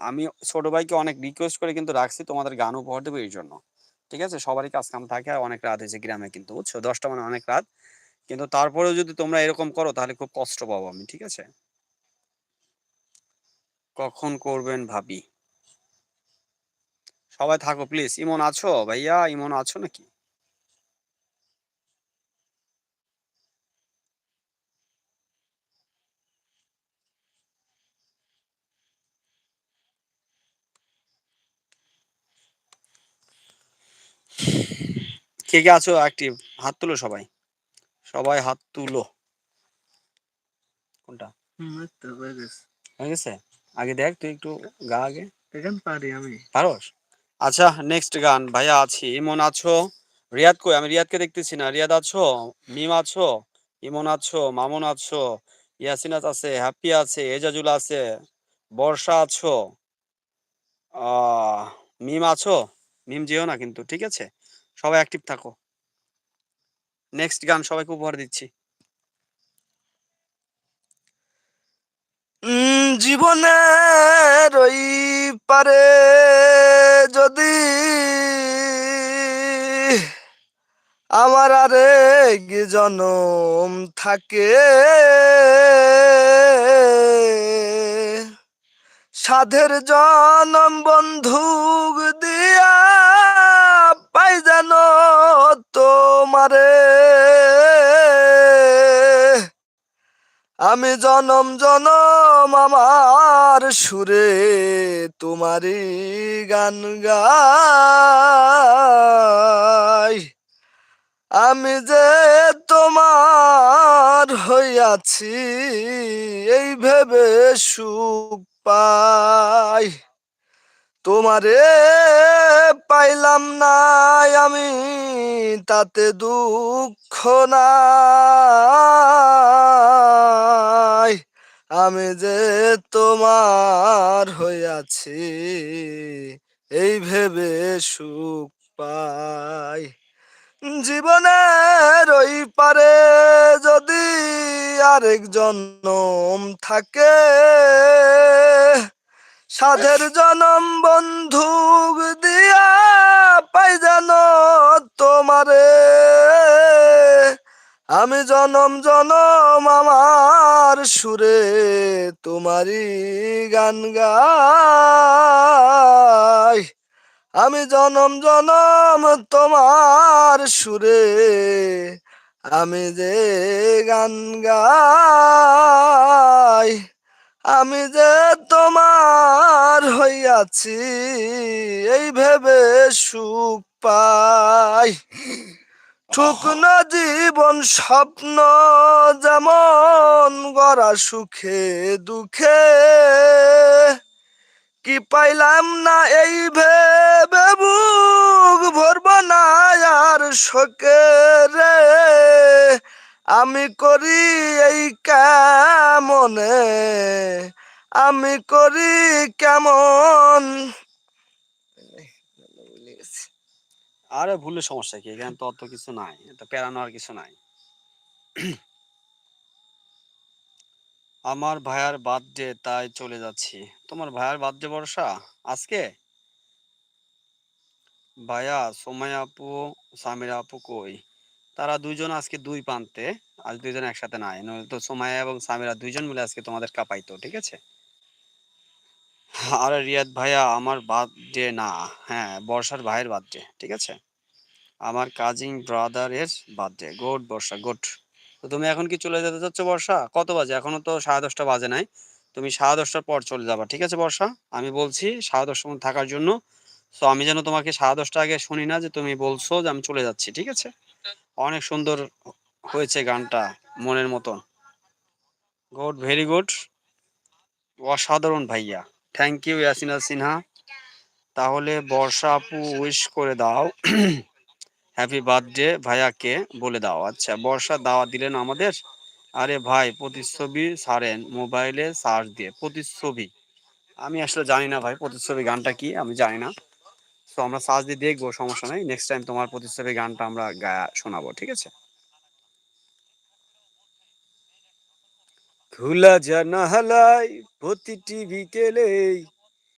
আমি ছোট ভাইকে অনেক রিকোয়েস্ট করে কিন্তু রাখছি তোমাদের গান উপহার দেবো এইজন্য। ঠিক আছে? সবারই কাজ কাম থাকে আর অনেক রাত হয়েছে গ্রামে কিন্তু বুঝছো? ১০টা মানে অনেক রাত। কিন্তু তারপরেও যদি তোমরা এরকম করো তাহলে খুব কষ্ট পাবো আমি। ঠিক আছে? কখন করবেন ভাবি? সবাই থাকো প্লিজ। ইমন আছো? ভাইয়া ইমন আছো নাকি? কে আছো অ্যাক্টিভ? হাত তুলো সবাই। সবাই হাত তুলো। কোনটা? এইতো হয়ে গেছে। হয়ে গেছে? আগে দেখ তুই একটু গা আগে। এখন পারি আমি। পারোস? আচ্ছা নেক্সট গান। ভাইয়া আছি। ইমন আছো? রিয়াদ কই? আমি রিয়াদকে দেখতেছি না। রিয়াদ আছো? মিম আছো? ইমন আছো? মামুন আছো? ইয়াসিনাত আছে, হ্যাপি আছে, এজাজুল আছে, বর্ষা আছো, আহ মিম আছো? মিম যেও না কিন্তু, ঠিক আছে? সবাই অ্যাক্টিভ থাকো। নেক্সট গান সবাইকে উপহার দিচ্ছি। জীবনের ওই পারে যদি আমার আরেক জনম থাকে, সাধের জনম বন্ধুক দিয়া পাই যেন তোমারে, আমি জনম জনম আমার সুরে তোমারই গান গাই, আমি যে তোমার হইয়াছি এই ভেবে সুখ পাই, তোমারে পাইলাম না আমি তাতে দুঃখ নাই, আমি যে তোমার হইয়াছি এই ভেবে সুখ পাই, জীবনের ওই পারে যদি আরেক জনম থাকে, সাধের জনম বন্ধুক দিয়া পাই যেন তোমারে, আমি জনম জনম আমার সুরে তোমারই গান গাই, আমি জনম জনম তোমার সুরে আমি যে গান গাই, আমি যে তোমার হইয়াছি এই ভেবে সুখ পাই, শুকনো জীবন স্বপ্ন যেমন গড়া সুখে দুঃখে, কি পাইলাম না এই ভেবে বুক ভরব না আর শোকে রে, আমি করি এই কেমনে, আমি করি কেমন। আরে ভুলে সমস্যা কি? এখানে তো অত কিছু নাই, এটা পেরানো আর কিছু নাই। আমার ভাইয়ার বার্থডে তাই চলে যাচ্ছি। তোমার ভাইয়ার বার্থডে বর্ষা আজকে? ভাইয়া সোমাইয়া আপু সামিরা আপু কই? তারা দুইজন আজকে দুই প্রান্তে, আজ দুইজন একসাথে নাই, নয়তো সোমাইয়া এবং সামিরা দুইজন মিলে আজকে তোমাদের কাঁপাইতো। ঠিক আছে? আরে রিয়াদ ভাইয়া আমার বার্থডে না, হ্যাঁ বর্ষার ভাইয়ের বার্থডে। ঠিক আছে? আমার কাজিন ব্রাদারের বার্থডে। গুড বর্ষা, গুড। তো তুমি এখন কি চলে যেতে চাচ্ছ বর্ষা? কত বাজে? এখনো তো 10:30 বাজে নাই। তুমি 10:30টার পর চলে যাবা। ঠিক আছে বর্ষা? আমি বলছি 10:30 মধ্যে থাকার জন্য। তো আমি যেন তোমাকে 10:30 আগে শুনি না যে তুমি বলছো যে আমি চলে যাচ্ছি। ঠিক আছে? অনেক সুন্দর হয়েছে গানটা, মনের মতন। Good, very good. অসাধারণ ভাইয়া। Thank you Yasina Sinha. তাহলে বর্ষা আপু উইশ করে দাও। হ্যাপি বার্থডে ভাইয়াকে বলে দাও। আচ্ছা বর্ষা দাওয়াত দিলেন আমাদের। আরে ভাই প্রতিচ্ছবি ছাড়েন মোবাইলে সার্চ দিয়ে। প্রতিচ্ছবি? আমি আসলে জানি না ভাই প্রতিচ্ছবি গানটা কি, আমি জানি না। তো আমরা সার্চ দিয়ে দেখবো, সমস্যা নেই। নেক্সট টাইম তোমার প্রতিচ্ছবি গানটা আমরা গায়া শোনাবো। ঠিক আছে? খোলা জানালায় প্রতিটি বিকেলে